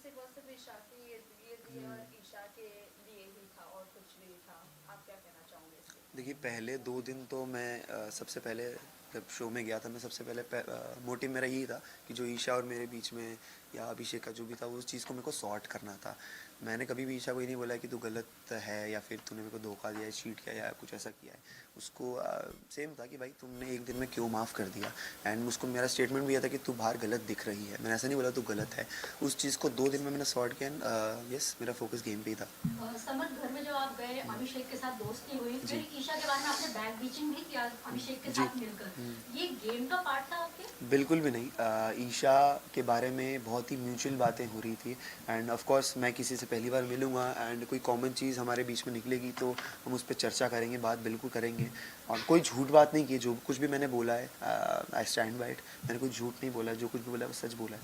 सिर्फ और सिर्फ ईशा की ये और ईशा के लिए ही था और कुछ नहीं था। आप क्या कहना चाहोगे इसके? देखिए पहले 2 दिन तो मैं सबसे पहले जब शो में गया था मैं सबसे पहले मोटिव मेरा यही था कि जो ईशा और मेरे बीच में या अभिषेक का जो भी था उस चीज़ को मेरे को सॉर्ट करना था। मैंने कभी भी ईशा को ये नहीं बोला कि तू गलत है या फिर तूने मेरे को धोखा दिया है, चीट किया या कुछ ऐसा किया है। उसको सेम था कि भाई तुमने एक दिन में क्यों माफ़ कर दिया। एंड उसको मेरा स्टेटमेंट भी यह था कि तू बाहर गलत दिख रही है, मैंने ऐसा नहीं बोला तू गलत है। उस चीज़ को 2 दिन में मैंने सॉर्ट किया एंड यस मेरा फोकस गेम पे ही था। समर घर में जब आप गए अभिषेक के साथ दोस्ती हुई, जी फिर ईशा के बाद में आपने बैक बीचिंग भी किया अभिषेक के जी साथ मिलकर, ये गेम का पार्ट था आपके? बिल्कुल भी नहीं। ईशा के बारे में बहुत ही म्यूचुअल बातें हो रही थी एंड ऑफ कोर्स मैं किसी से पहली बार मिलूँगा एंड कोई कॉमन चीज़ हमारे बीच में निकलेगी तो हम उस पर चर्चा करेंगे, बात बिल्कुल करेंगे। और कोई झूठ बात नहीं की, जो कुछ भी मैंने बोला है आई स्टैंड बाय इट। मैंने कोई झूठ नहीं बोला, जो कुछ भी बोला है वो सच बोला है।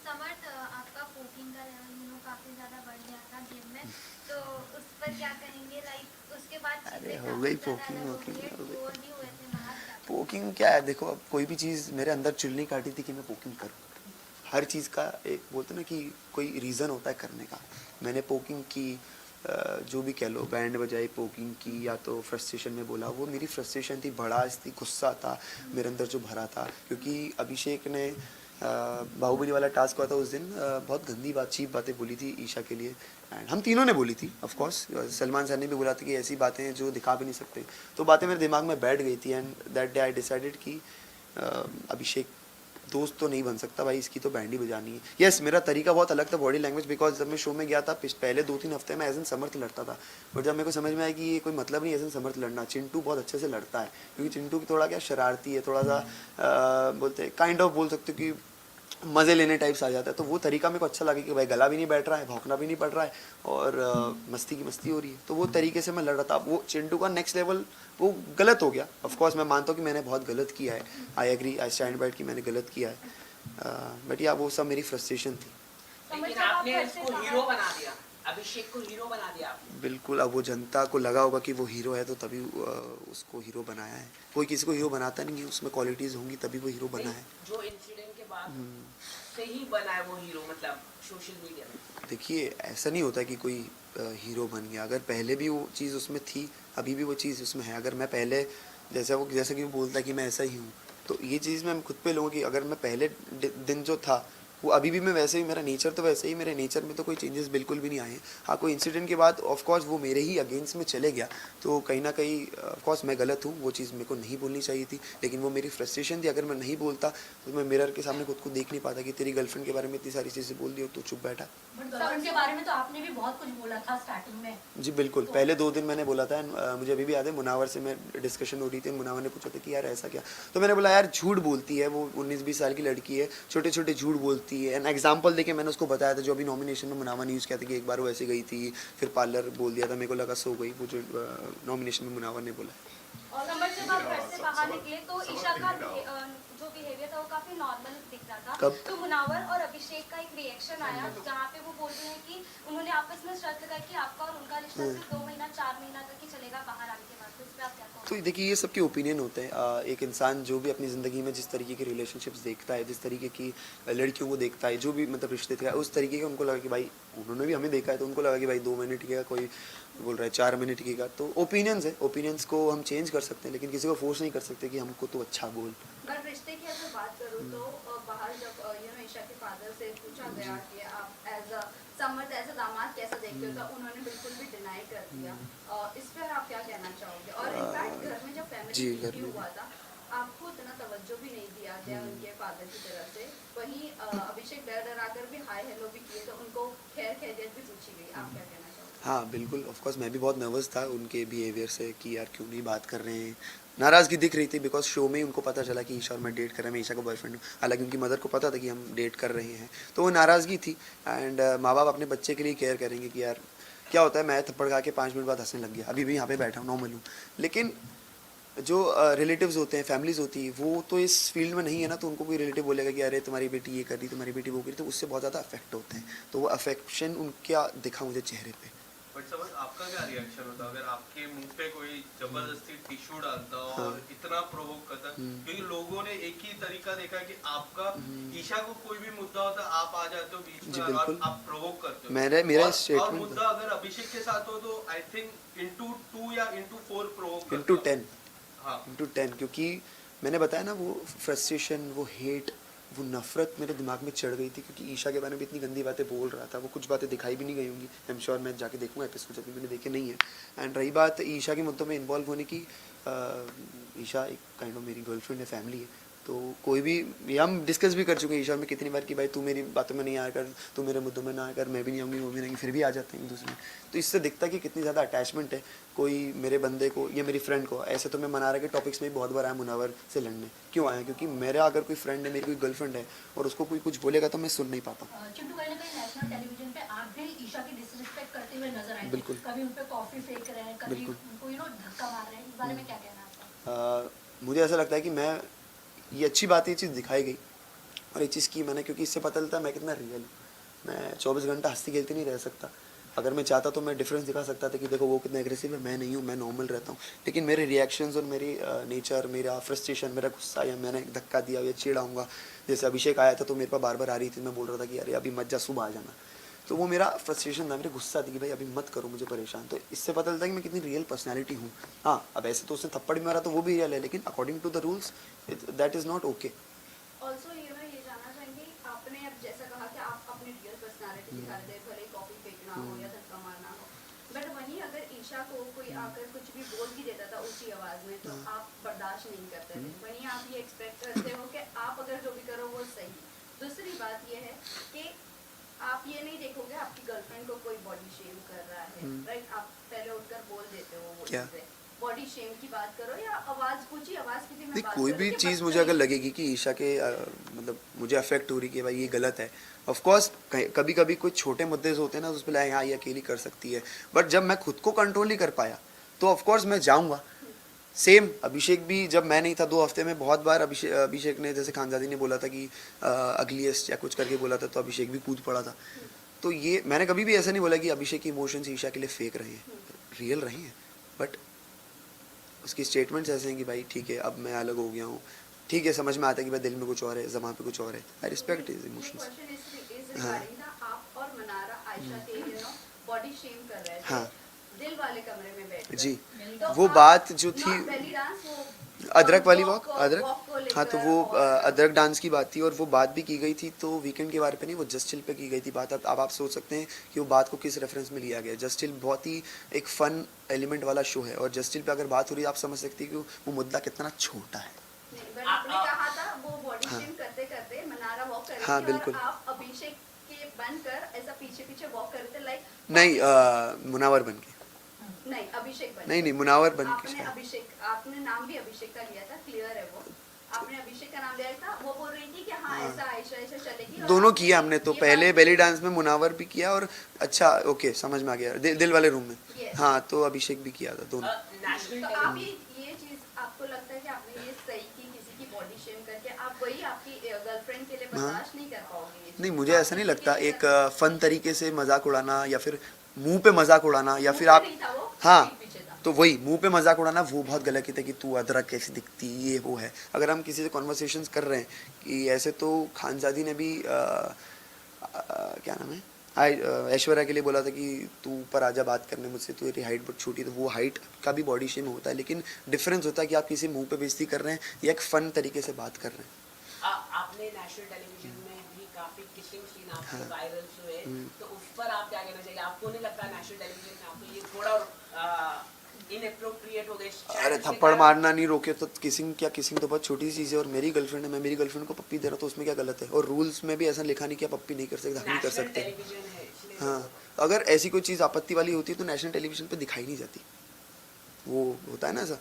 समर्थ, आपका पोकिंग का लेवल काफी ज्यादा बढ़ गया था गेम में, तो उस पर क्या कहेंगे? लाइक उसके बाद अरे चीजें हो काफी गई ज्यादा पोकिंग अलग हो वोकिंग गई है, हो गई। गोल भी हुए थे बाहर क्या? पोकिंग क्या है, देखो अब कोई भी चीज़ मेरे अंदर चुल्ली काटी थी कि मैं पोकिंग करूँ। हर चीज़ का एक बोलते ना कि कोई रीज़न होता है करने का। मैंने पोकिंग की, जो भी कह लो, बैंड बजाई, पोकिंग की, या तो फ्रस्ट्रेशन में बोला, वो मेरी फ्रस्ट्रेशन थी, भड़ास थी, गुस्सा था मेरे अंदर जो भरा था। क्योंकि अभिषेक ने बाहुबली वाला टास्क हुआ था उस दिन, बहुत गंदी बात, चीप बातें बोली थी ईशा के लिए एंड हम तीनों ने बोली थी। ऑफ कोर्स सलमान सर ने भी बोला था कि ऐसी बातें हैं जो दिखा भी नहीं सकते। तो बातें मेरे दिमाग में बैठ गई थी and that day I decided कि अभिषेक दोस्त तो नहीं बन सकता भाई, इसकी तो बैंड ही बजानी है। यस मेरा तरीका बहुत अलग था, बॉडी लैंग्वेज, बिकॉज जब मैं शो में गया था पहले 2-3 हफ्ते में एजन समर्थ लड़ता था। बट जब मेरे को समझ में आया कि ये कोई मतलब नहीं एजन समर्थ लड़ना, चिंटू बहुत अच्छे से लड़ता है। क्योंकि चिंटू की थोड़ा क्या शरारती है, थोड़ा सा बोलते हैं काइंड ऑफ बोल सकते हो कि मज़े लेने टाइप्स आ जाता है। तो वो तरीका मेरे को अच्छा लगा कि भाई गला भी नहीं बैठ रहा है, भौंकना भी नहीं पड़ रहा है और मस्ती की मस्ती हो रही है। तो वो तरीके से मैं लड़ रहा था। वो चिंटू का नेक्स्ट लेवल वो गलत हो गया। ऑफ कोर्स मैं मानता हूँ कि मैंने बहुत गलत किया है, I agree, I stand by कि मैंने गलत किया है। बट या वो सब मेरी फ्रस्ट्रेशन थी। समझ लेकिन जब आप आपने घर से इसको बाहर हीरो बना दिया, अभिषेक को हीरो बना दिया आपने। बिल्कुल, अब वो जनता को लगा होगा कि वो हीरो है तो तभी उसको हीरो बनाया है। कोई किसी को हीरो बनाता नहीं है, उसमें क्वालिटीज़ होंगी तभी वो हीरो बना नहीं, है। जो इंसिडेंट के बाद से ही बना है वो हीरो, मतलब सोशल मीडिया में। देखिए ऐसा नहीं होता कि कोई हीरो बन गया। अगर पहले भी वो चीज़ उसमें थी, अभी भी वो चीज़ उसमें है। अगर मैं पहले जैसा कि वो बोलता है कि मैं ऐसा ही हूँ, तो ये चीज़ मैं खुद पे लूँगा कि अगर मैं पहले दिन जो था वो अभी भी मैं वैसे ही, मेरा नेचर तो वैसे ही, मेरे नेचर में तो कोई चेंजेस बिल्कुल भी नहीं आए हैं। हाँ कोई इंसिडेंट के बाद ऑफ कोर्स वो मेरे ही अगेंस्ट में चले गया, तो कहीं ना कहीं ऑफ कोर्स मैं गलत हूँ, वो चीज़ मेरे को नहीं बोलनी चाहिए थी। लेकिन वो मेरी फ्रस्ट्रेशन थी। अगर मैं नहीं बोलता तो मैं मिरर के सामने खुद को देख नहीं पाता कि तेरी गर्लफ्रेंड के बारे में इतनी सारी चीज़ें बोल दी और तू चुप बैठा। बट गर्लफ्रेंड के बारे में तो आपने भी बहुत कुछ बोला था स्टार्टिंग में। जी बिल्कुल, पहले 2 दिन मैंने बोला था। मुझे अभी भी याद है, मुनावर से मैं डिस्कशन हो रही थी, मुनावर ने पूछा था कि यार ऐसा क्या। तो मैंने बोला यार झूठ बोलती है वो, 19-20 साल की लड़की है, छोटे छोटे झूठ बोलती है। एंड एग्जाम्पल देके मैंने उसको बताया था, जो अभी नॉमिनेशन में मुनावर ने यूज़ किया था कि एक बार वो ऐसे गई थी, फिर पार्लर बोल दिया था, मेरे को लगा सो गई, वो जो नॉमिनेशन में मुनावर ने बोला। और समझ जब आप घर से बाहर निकले तो ईशा का जो बिहेवियर था वो काफी नॉर्मल दिख रहा था। कब? तो मुनावर और अभिषेक का एक रिएक्शन आया जहाँ पे वो बोल रहे हैं कि उन्होंने आपस में शर्त लगाई कि आपका और उनका रिश्ता सिर्फ 2 महीना 4 महीना तक ही चलेगा बाहर आने के बाद। तो इस पे आप क्या कहोगे? तो देखिए ये सबके ओपिनियन होते हैं। एक इंसान जो भी अपनी ज़िंदगी में जिस तरीके की रिलेशनशिप्स देखता है, जिस तरीके की लड़कियों को देखता है, जो भी मतलब रिश्ते थे, उस तरीके का उनको लगा कि भाई, उन्होंने भी हमें देखा है तो उनको लगा कि भाई 2 महीने टिकेगा, कोई बोल रहा है 4 महीने टिकेगा। तो ओपिनियंस है, ओपिनियंस को हम चेंज कर सकते हैं लेकिन किसी को फोर्स नहीं कर सकते कि हमको तो अच्छा बोल। अगर रिश्ते की अगर बात करूँ तो बाहर जब ईशा के फादर से पूछा गया कि आप as a Samarth as a दामाद कैसा देखते हो, तो उन्होंने बिल्कुल भी डिनाई कर दिया। इस पर आप क्या कहना चाहोगे? और इनफैक्ट घर में जब जी, फैमिली घर में हुआ था आपको इतना तवज्जो भी नहीं दिया गया उनके फादर की तरफ से। वहीं अभिषेक डर डरा कर भी हाय हेलो भी किए, तो उनको खैर खैरियत भी पूछी गई। आप क्या कहना चाहोगे? हाँ बिल्कुल, ऑफ कोर्स मैं भी बहुत नर्वस था उनके बिहेवियर से कि यार क्यों नहीं बात कर रहे हैं। नाराज़गी दिख रही थी बिकॉज शो में ही उनको पता चला कि ईशा और मैं डेट कर रहे हैं, मैं ईशा का बॉयफ्रेंड हूँ। हालांकि उनकी मदर को पता था कि हम डेट कर रहे हैं, तो वो नाराज़गी थी। एंड माँ बाप अपने बच्चे के लिए केयर करेंगे कि यार क्या होता है, मैं थप्पड़ खा के 5 मिनट बाद हंसने लग गया, अभी भी यहाँ पे बैठा हूँ, नॉर्मल हूँ। लेकिन जो रिलेटिव्स होते हैं, फैमिलीज़ होती है, वो तो इस फील्ड में नहीं है ना, तो उनको कोई रिलेटिव बोलेगा कि अरे तुम्हारी बेटी ये कर रही, तुम्हारी बेटी वो कर रही, तो उससे बहुत ज़्यादा अफेक्ट होते हैं। तो वो अफेक्शन उनका दिखा मुझे चेहरे पे। बट समझ आपका क्या रिएक्शन होता अगर आपके मुंह पे कोई जबरदस्ती टिश्यू डालता और इतना प्रोवोक करता, क्योंकि लोगों ने एक ही तरीका देखा है कि आपका ईशा को कोई भी मुद्दा होता आप आ जाते हो बीच जी, में और बिल्कुल। आप प्रोवोक करते हो। मेरा और स्टेटमेंट मुद्दा अगर अभिषेक के साथ हो तो आई थिंक इंटू 2 या इंटू 4 प्रोवोक इंटू करते 10 हो। हाँ इंटू 10 क्योंकि मैंने बताया ना वो फ्रस्ट्रेशन, वो हेट, वो नफरत मेरे दिमाग में चढ़ गई थी क्योंकि ईशा के बारे में इतनी गंदी बातें बोल रहा था। वो कुछ बातें दिखाई भी नहीं गई होंगी, आई एम श्योर मैं जाके देखूंगा एपिसोड, जब मैंने देखे नहीं है। एंड रही बात ईशा के मुद्दों में इन्वॉल्व होने की, ईशा एक काइंड ऑफ मेरी गर्लफ्रेंड है, फैमिली है, तो कोई भी, ये हम डिस्कस भी कर चुके हैं ईशा में कितनी बार कि भाई तू मेरी बातों में नहीं आया कर, तू मेरे मुद्दों में ना आया कर, मैं भी नहीं आऊँगी, वो भी नहीं, फिर भी आ जाते हैं एक दूसरे में। तो इससे दिखता है कि कितनी ज़्यादा अटैचमेंट है कोई मेरे बंदे को या मेरी फ्रेंड को। ऐसे तो मैं मनारा के टॉपिक्स में भी बहुत बार आया मुनावर से लड़ने, क्यों आया? क्योंकि मेरा अगर कोई फ्रेंड है, मेरी कोई गर्लफ्रेंड है और उसको कोई कुछ बोलेगा तो मैं सुन नहीं पाता। चिंटू, कहीं ना कहीं नेशनल टेलीविजन पे आप भी ईशा की डिसरिस्पेक्ट करते हुए नजर आए थे। बिल्कुल। कभी उन पे कॉफी फेंक रहे हैं, कभी बिल्कुल। उनको धक्का मार रहे हैं, इस बारे में क्या कहना है आपका? मुझे ऐसा लगता है कि मैं, ये अच्छी बात है, ये चीज़ दिखाई गई और ये चीज़ की मैंने, क्योंकि इससे पता चलता है मैं कितना रियल हूँ। मैं 24 घंटा हंसती खेलती नहीं रह सकता। अगर मैं चाहता तो मैं डिफरेंस दिखा सकता था कि देखो वो कितना एग्रेसिव है, मैं नहीं हूँ, मैं नॉर्मल रहता हूँ। लेकिन मेरे रिएक्शंस और मेरी नेचर, मेरा फ्रस्ट्रेशन, मेरा गुस्सा, या मैंने धक्का दिया या चिढ़ाऊँगा, जैसे अभिषेक आया था तो मेरे पास बार बार आ रही थी, मैं बोल रहा था कि अरे अभी मत जा, सुबह आ जाना। तो वो मेरा फ्रस्ट्रेशन था, मेरा गुस्सा थी कि भाई अभी मत करो मुझे परेशान। तो इससे पता चलता है कि मैं कितनी रियल पर्सनैलिटी हूँ। हाँ, अब ऐसे तो उसने थप्पड़ भी मारा तो वो भी रियल है, लेकिन according to the rules that is not okay. Also ये जानना चाहेंगे, आपने अब जैसा कहा कि आप अपनी रियल पर्सनालिटी दिखा रहे थे, भले कॉफी फेंकना हो या धक्का मारना हो, बट वहीं अगर ईशा को कोई आकर कुछ भी बोल भी देता था ऊंची आवाज में तो आप बर्दाश्त नहीं करते थे। वहीं आप ये एक्सपेक्ट करते हो कि आप अगर जो भी करो वो सही। दूसरी बात ये है कि आप ये नहीं देखोगे आपकी गर्लफ्रेंड को कोई बॉडी शेम कर रहा है, राइट? आप पहले उठकर बोल देते हो वो क्या? चीजें। बॉडी शेम की बात करो या आवाज, ऊंची आवाज की भी मैं नहीं, बात कोई करूं भी कि चीज़ मुझे बच्चे अगर लगेगी कि ईशा के मतलब मुझे अफेक्ट हो रही कि भाई ये गलत है, ऑफ कोर्स कभी कभी कुछ छोटे मुद्दे होते हैं ना, तो उस पर हाँ ये अकेली कर सकती है, बट जब मैं खुद को कंट्रोल नहीं कर पाया तो ऑफ कोर्स मैं जाऊँगा। सेम अभिषेक भी, जब मैं नहीं था 2 हफ्ते में बहुत बार अभिषेक ने, जैसे खानजादी ने बोला था कि अगलीस्ट या कुछ करके बोला था, तो अभिषेक भी कूद पड़ा था। तो ये मैंने कभी भी ऐसा नहीं बोला कि अभिषेक की इमोशंस ईशा के लिए फेक रहे हैं, रियल रहे हैं, बट उसकी स्टेटमेंट्स ऐसे हैं कि भाई ठीक है अब मैं अलग हो गया हूँ, ठीक है समझ में आता है कि भाई दिल में कुछ और है, ज़बान पे कुछ और है। I respect his emotions. Question is regarding the आप और मनारा आयशा के बॉडी शेम कर रहे थे, हाँ। दिल वाले कमरे में बैठ जी, तो वो आप बात जो थी not belly dance, वो अदरक वाली walk वॉक, को अदरक, हाँ, तो लेकर वो और- अदरक डांस की बात थी और वो बात भी की गई थी, तो वीकेंड के बारे पे नहीं, वो जस्ट चिल पे की गई थी बात। अब आप सोच सकते हैं कि वो बात को किस रेफरेंस में लिया गया। जस्ट चिल बहुत ही एक फन एलिमेंट वाला शो है और जस्ट चिल पे अगर बात हो रही है, आप समझ सकते हैं कि वो मुद्दा कितना छोटा है। नहीं, but आपने कहा था वो बॉडी शेम करते करते मनारा वॉक कर रही हाँ, थी बिल्कुल। और आप अभिषेक के बनकर ऐसा पीछे पीछे वॉक कर रहे थे, लाइक नहीं, मुनावर बन के, नहीं अभिषेक बन नहीं मुनावर बन के आपने शायद। अभिषेक, आपने नाम भी अभिषेक का लिया था, क्लियर है वो, आपने अभिषेक का नाम लिया था। वो बोल रही थी कि हाँ ऐसा आयशा ऐसा चलेगी, और दोनों आपने किया हमने तो, ये पहले बात- बेली डांस में मुनावर भी किया और अच्छा ओके समझ में आ गया, दिल वाले रूम में, Yes. हाँ, तो अभिषेक भी किया था दोनों। नेशनल तो आप ये चीज आपको लगता है कि आपने ये सही की किसी की बॉडी शेम करके, आप वही आपकी गर्लफ्रेंड के लिए बर्दाश्त नहीं कर पाओगे ये चीज़? नहीं, मुझे आप ऐसा नहीं किसी लगता, के लिए एक फन तरीके से मजाक उड़ाना या फिर मुंह पे मजाक उड़ाना या मुंह फिर पे आप, नहीं था वो, हाँ, पीठ पीछे था। तो वही मुंह पे मजाक उड़ाना वो बहुत गलत है कि तू अदरक कैसी दिखती, ये वो है। अगर हम किसी से कॉन्वर्सेशंस कर रहे हैं कि ऐसे, तो खानजादी ने भी क्या नाम है, ऐश्वर्या के लिए बोला था कि तू ऊपर आजा बात करने मुझसे, तू तेरी हाइट बहुत छोटी, तो वो हाइट का भी बॉडी शेम होता है, लेकिन डिफरेंस होता है कि आप किसी मुंह पे बेइज्जती कर रहे हैं या एक फन तरीके से बात कर रहे हैं। आपने नेशनल टेलीविजन में भी काफी किसिंग सीन आपके वायरल हुए, तो उस पर आप क्या कहना चाहिए? आपको नहीं लगता नेशनल टेलीविजन में आपको ये थोड़ा इनएप्रोप्रिएट हो गए? अरे थप्पड़ मारना नहीं रोके तो किसिंग क्या, किसिंग तो बहुत छोटी सी चीज़ है, और मेरी गर्लफ्रेंड है, मैं मेरी गर्लफ्रेंड को पप्पी दे रहा हूँ तो उसमें क्या गलत है? और रूल्स में भी ऐसा लिखा नहीं कि आप पप्पी नहीं कर सकते, हम नहीं कर नेशनल सकते। टेलीविजन है इसलिए हाँ, अगर ऐसी कोई चीज़ आपत्ति वाली होती है तो नेशनल टेलीविजन पे दिखाई नहीं जाती। वो होता है ना ऐसा,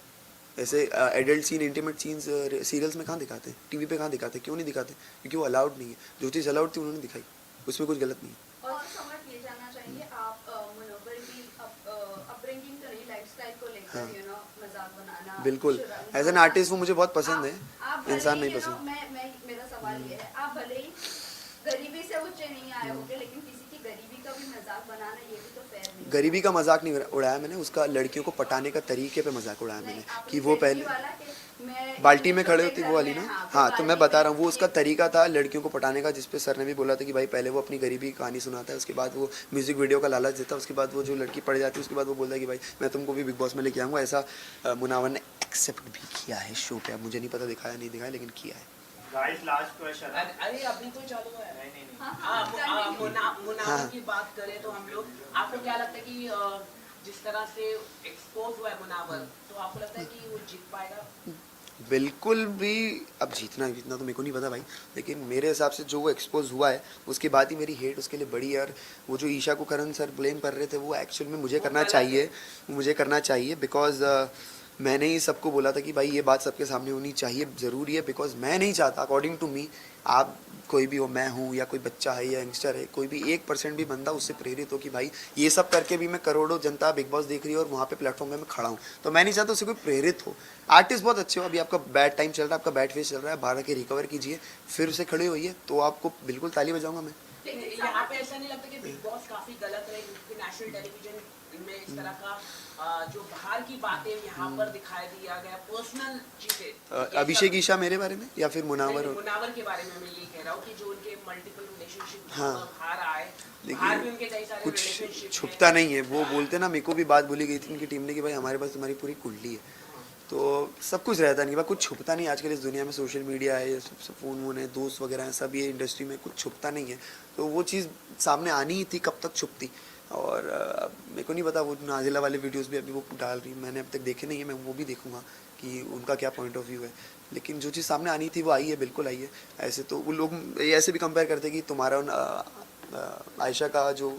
ऐसे adult scene, intimate scenes serials में कहाँ दिखाते हैं, टीवी पे कहाँ दिखाते हैं, क्यों नहीं दिखाते? क्योंकि वो अलाउड नहीं है। जो चीज़ अलाउड थी उन्होंने दिखाई, उसमें कुछ गलत नहीं है। और समझ ये जानना चाहेंगे आप मनोबल की अपब्रिंगिंग तो नहीं, लाइफस्टाइल को लेकर हाँ। मजाक बनाना, बिल्कुल, शुरा- एज एन आर्टिस्ट वो मुझे बहुत पसंद है, आप भले इंसान ही, नहीं you know, पसंद। मैं मेरा सवाल ये है, आप भले ही गरीबी से ऊंचे नहीं आए होंगे, लेकिन किसी की गरीबी का भी मजाक बनाना ये भी तो फेयर नहीं गरीबी का मजाक नहीं उड़ाया मैंने, उसका लड़कियों को पटाने का तरीके पे मजाक उड़ाया मैंने कि वो पहले बाल्टी में खड़े होती वो वाली ना, हाँ तो मैं बता रहा हूँ वो उसका तरीका था लड़कियों को पटाने का, जिस पे सर ने भी बोला था कि भाई पहले वो अपनी गरीबी की कहानी सुनाता है, उसके बाद वो म्यूजिक वीडियो का लालच देता है, उसके बाद वो जो लड़की पड़ जाती है उसके बाद वो बोलता है कि भाई मैं तुमको भी बिग बॉस में लेके आऊँगा। ऐसा मुनावर ने एक्सेप्ट भी किया है शो पे, अब मुझे नहीं पता दिखाया नहीं दिखाया लेकिन किया है। गाइस लास्ट क्वेश्चन है। अरे अभी तो चालू है। नहीं मुनावर की बात करें तो हम लोग, आपको क्या लगता है कि जिस तरह से एक्सपोज हुआ है मुनावर, तो आपको लगता है कि वो जीत पाएगा? बिल्कुल भी, अब जीतना तो मेरे को नहीं पता भाई, लेकिन मेरे हिसाब से जो वो एक्सपोज हुआ है उसके बाद ही मेरी हेट उसके लिए बड़ी है। और वो जो ईशा को करण सर ब्लेम कर रहे थे वो एक्चुअल में मुझे करना चाहिए बिकॉज मैंने ही सबको बोला था कि भाई ये बात सबके सामने होनी चाहिए, ज़रूरी है, बिकॉज मैं नहीं चाहता अकॉर्डिंग टू मी, आप कोई भी हो, मैं हूँ या कोई बच्चा है या यंगस्टर है, कोई भी 1% भी बंदा उससे प्रेरित हो कि भाई ये सब करके भी मैं करोड़ों जनता बिग बॉस देख रही है और वहाँ पे प्लेटफॉर्म पे मैं खड़ा हूँ, तो मैं नहीं चाहता उससे कोई प्रेरित हो। आर्टिस्ट बहुत अच्छे हो, अभी आपका बैड टाइम चल रहा है, आपका बैड फेस चल रहा है, बाहर आके रिकवर कीजिए, फिर उसे खड़े होइए, तो आपको बिल्कुल ताली बजाऊंगा मैं। यहाँ पे ऐसा नहीं लगता कि बिग बॉस काफी गलत रहे, क्योंकि नेशनल टेलीविजन में इस तरह का जो बाहर की बातें यहाँ पर दिखाई दिया गया, पर्सनल चीजें, अभिषेक ईशा मेरे बारे में या फिर मुनावर मुनावर के बारे में मैं ये कह रहा हूँ कि जो उनके मल्टीपल रिलेशनशिप हाँ। बाहर आए, बाहर भी उनके कई सारे कुछ रिलेशनशिप छुपता नहीं है, वो बोलते ना, मेरे को भी बात बोली गई थी उनकी टीम ने कि भाई हमारे पास तुम्हारी पूरी कुंडली है, तो सब कुछ रहता नहीं, कुछ छुपता नहीं। आजकल इस दुनिया में सोशल मीडिया है, सब फ़ोन वोन है, दोस्त वगैरह हैं, सब ये इंडस्ट्री में कुछ छुपता नहीं है, तो वो चीज़ सामने आनी ही थी, कब तक छुपती। और मेरे को नहीं पता वो नाजिला वाले वीडियोस भी अभी वो डाल रही, मैंने अब तक देखे नहीं है, मैं वो भी देखूंगा कि उनका क्या पॉइंट ऑफ व्यू है, लेकिन जो चीज़ सामने आनी थी वो आई है, बिल्कुल आई है। ऐसे तो वो लोग ऐसे भी कंपेयर करते कि तुम्हारा आयशा का जो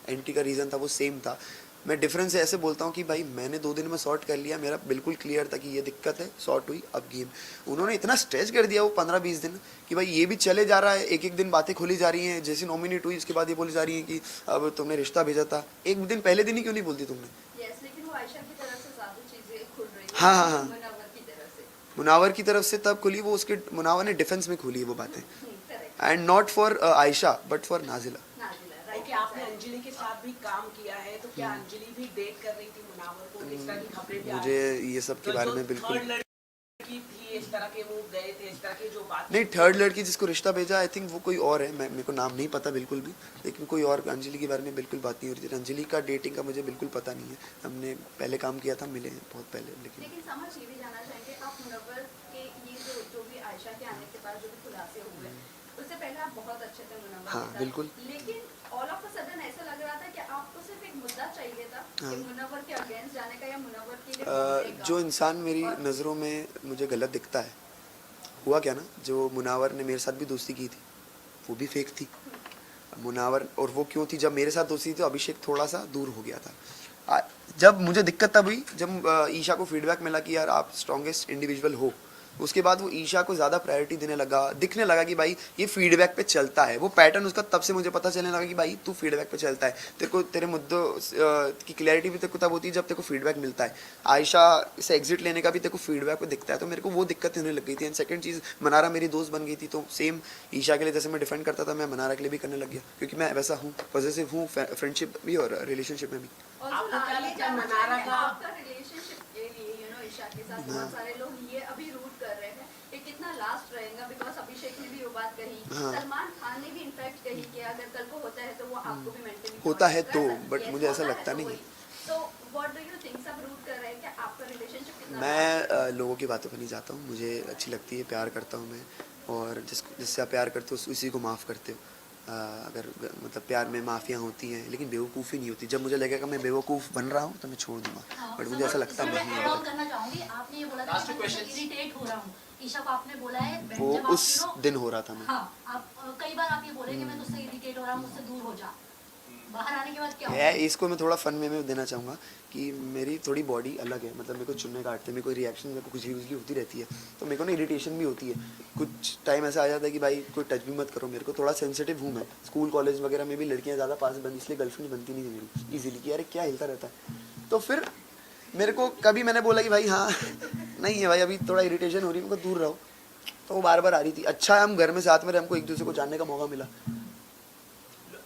एंट्री का रीज़न था वो सेम था। मैं डिफरेंस ऐसे बोलता हूँ कि भाई मैंने 2 दिन में सॉर्ट कर लिया, मेरा बिल्कुल क्लियर था कि ये दिक्कत है, सॉर्ट हुई, अब गेम। उन्होंने इतना स्ट्रेच कर दिया वो 15-20 दिन कि भाई ये भी चले जा रहा है, एक एक दिन बातें खोली जा रही हैं, जैसी नॉमिनेट हुई उसके बाद ये बोली जा रही है कि अब तुमने रिश्ता भेजा था, एक दिन पहले दिन ही क्यों नहीं बोलती तुमने? यस, लेकिन वो आयशा की तरफ से ज़्यादा चीज़ें खुल रही हैं। हाँ। मुनावर की तरफ से। मुनावर की तरफ से तब खुली वो, उसके मुनावर ने डिफेंस में खोली है वो बातें, correct. And not for Ayesha but for Nazila. Nazila, right. Okay, आपने अंजलि के साथ भी काम किया है, तो क्या अंजलि भी डेट कर रही थी मुनावर को? इस तरह की खबरें भी आ मुझे रही थी। ये सब के तो बारे जो में बिल्कुल थर्ड लड़की थी, इस तरह के मूव गए थे, इस तरह की जो बात नहीं, थर्ड लड़की जिसको रिश्ता भेजा आई थिंक वो कोई और है, मेरे को नाम नहीं पता बिल्कुल भी, लेकिन कोई और, अंजलि के बारे में बिल्कुल बात नहीं हो रही थी। अंजलि का डेटिंग का मुझे बिल्कुल पता नहीं है, हमने पहले काम किया था, मिले हैं बहुत पहले, लेकिन समझ ये भी जाना चाहेंगे आप मुनव्वर के ये जो भी आयशा के आने के बाद जो भी खुलासे हुए, उससे पहले आप बहुत अच्छे थे मुनव्वर हाँ, के साथ। बिल्कुल। लेकिन ऑल ऑफ अ सडन ऐसा लग रहा था कि आपको सिर्फ एक मुद्दा चाहिए था कि मुनव्वर के अगेंस्ट जाने का या मुनव्वर के लिए बोलने का। जो इंसान मेरी नज़रों में मुझे गलत दिखता है, हुआ क्या ना, जो मुनावर ने मेरे साथ भी दोस्ती की थी वो भी फेक थी मुनावर, और वो क्यों थी, जब मेरे साथ दोस्ती थी तो अभिषेक थोड़ा सा दूर हो गया था। जब मुझे दिक्कत तब हुई जब ईशा को फीडबैक मिला कि यार आप स्ट्रॉन्गेस्ट इंडिविजुअल हो, उसके बाद वो ईशा को ज़्यादा प्रायोरिटी देने लगा, दिखने लगा कि भाई ये फीडबैक पे चलता है, वो पैटर्न उसका तब से मुझे पता चलने लगा कि भाई तू फीडबैक पे चलता है, तेरे को तेरे मुद्दों की क्लैरिटी भी तेरे को तब होती है जब तेरे को फीडबैक मिलता है। आयशा से एग्जिट लेने का भी तेरे को फीडबैक पे दिखता है, तो मेरे को वो दिक्कत होने लग गई थी। एंड सेकंड चीज़, मनारा मेरी दोस्त बन गई थी, तो सेम ईशा के लिए जैसे मैं डिफेंड करता था, मैं मनारा के लिए भी करने लग गया, क्योंकि मैं वैसा हूँ, पॉजिटिव हूँ फ्रेंडशिप भी और रिलेशनशिप में भी। आपको क्या लगता है मनारा का आपका रिलेशनशिप के लिए ईशा के साथ बहुत सारे लोग ये अभी रूट कर रहे हैं कि कितना लास्ट रहेगा, बिकॉज अभिषेक ने भी वो बात कही, सलमान खान ने भी इनफैक्ट कही कि अगर कल को होता है तो वो आपको भी मेंटली होता है तो, बट मुझे ऐसा लगता नहीं है। तो व्हाट डू यू थिंक, सब रूट कर रहे हैं कि आपका रिलेशनशिप कितना मैं लोगों की बातों पर नहीं जाता हूँ, मुझे अच्छी लगती है, प्यार करता हूँ मैं, और जिससे आप प्यार करते हो उसी को माफ़ करते हो। अगर मतलब प्यार में माफ़ियाँ होती हैं लेकिन बेवकूफ़ी नहीं होती, जब मुझे लगेगा मैं बेवकूफ़ बन रहा हूँ तो मैं छोड़ दूंगा, बट मुझे ऐसा लगता नहीं है। मैं करना चाहूंगी, आपने ये बोला था कि मैं इरिटेट हो रहा हूँ, ईशा को आपने बोला है वो जब आप उस दिन हो रहा था मैं। हाँ, आप कई बार आप ये बोले कि मैं तुझसे इरिटेट हो रहा हूँ, मुझसे दूर हो जा, बाहर आने के बाद क्या है, इसको मैं थोड़ा फन में देना चाहूँगा कि मेरी थोड़ी बॉडी अलग है, मतलब मेरे को चुनने काटते, मेरे को रिएक्शन, मेरे को कुछ भी होती रहती है, तो मेरे को ना इरिटेशन भी होती है, कुछ टाइम ऐसा आ जाता है कि भाई कोई टच भी मत करो मेरे को, थोड़ा सेंसिटिव हूँ मैं। स्कूल कॉलेज वगैरह में भी लड़कियाँ ज़्यादा पास बनती, इसलिए गर्लफ्रेंड बनती नहीं थी मेरी ईजिली, कि यार क्या हिलता रहता है, तो फिर मेरे को कभी मैंने बोला कि भाई हाँ नहीं है भाई, अभी थोड़ा इरिटेशन हो रही है, मेरे को दूर रहो, तो वो बार बार आ रही थी। अच्छा है हम घर में साथ में रहे, हमको एक दूसरे को जानने का मौका मिला।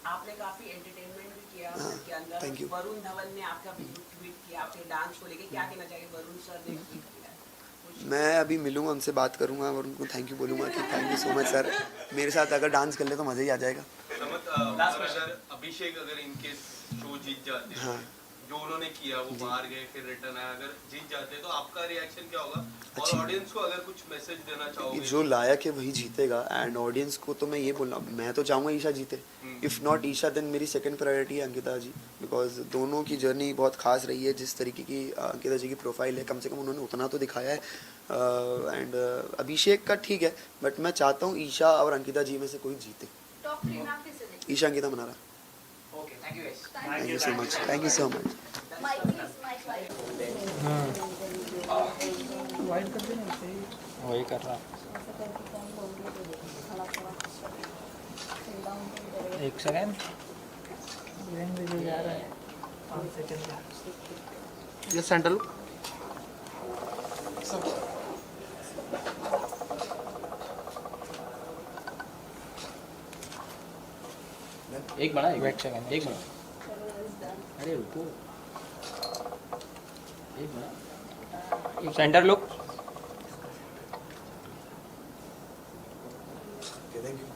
आपने काफी एंटरटेनमेंट भी किया सर के अंदर thank you. वरुण धवन ने आपका वीडियो ट्वीट किया आपके डांस को लेके, क्या कहना चाहिए? वरुण सर ने ट्वीट किया है। मैं अभी मिलूंगा उनसे, बात करूंगा और उनको थैंक यू बोलूंगा कि thank you so much sir, मेरे साथ अगर डांस कर ले तो मज़ा ही आ जाएगा। अगर अभिषेक अगर इनके शो जीत जाते हैं, हाँ। जो उन्होंने किया वो बाहर गए फिर रिटर्न आया, अगर जीत जाते हैं तो आपका रिएक्शन क्या होगा? और अच्छी- ऑडियंस को अगर कुछ मैसेज देना चाहोगे? जो लायक है वही जीतेगा, एंड ऑडियंस को तो मैं ये बोलना, मैं तो चाहूँगा ईशा जीते, इफ़ नॉट ईशा देन मेरी सेकंड प्रायोरिटी है अंकिता जी, बिकॉज दोनों की जर्नी बहुत खास रही है। जिस तरीके की अंकिता जी की प्रोफाइल है, कम से कम उन्होंने उतना तो दिखाया है, एंड अभिषेक का ठीक है, बट मैं चाहता हूँ ईशा और अंकिता जी में से कोई जीते। टॉप 3 आप किसे देखते Isha Ankita Mannara. Okay, thank you guys. Thank you so much, thank you so much. Mike please, mike वही कर रहा। एक सेकेंड, ये सैंडल एक बना, एक सेकेंड, एक बना। अरे रुको, एक बना, centre look. Thank you.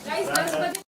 Guys 10 बजे